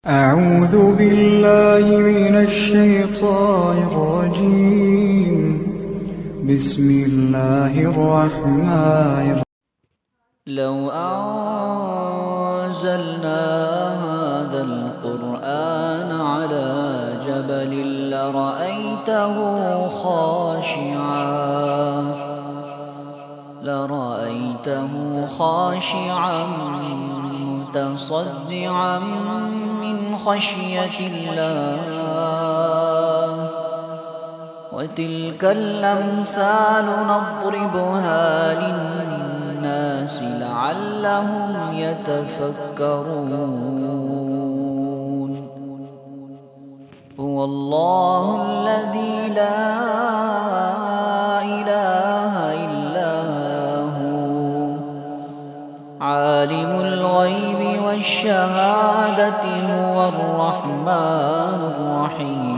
أعوذ بالله من الشيطان الرجيم. بسم الله الرحمن الرحيم. لو أنزلنا هذا القرآن على جبل لرأيته خاشعا متصدعا من خشية الله. وتلك الأمثال نضربها للناس لعلهم يتفكرون. هو الله الذي لا إله إلا هو عالم الغيب والشهادة هو الرحمن الرحيم.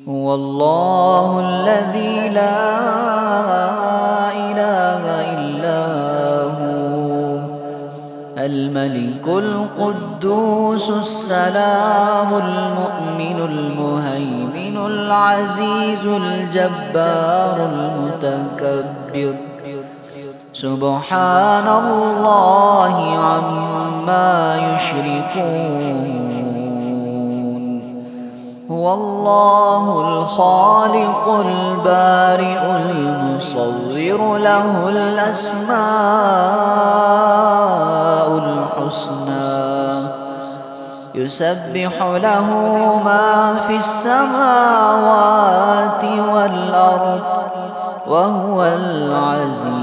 هو الله الذي لا إله إلا هو الملك القدوس السلام المؤمن المهيمن العزيز الجبار المتكبر. سبحان الله عما يشركون. هو الله الخالق البارئ المصور له الأسماء الحسنى يسبح له ما في السماوات والأرض وهو العزيز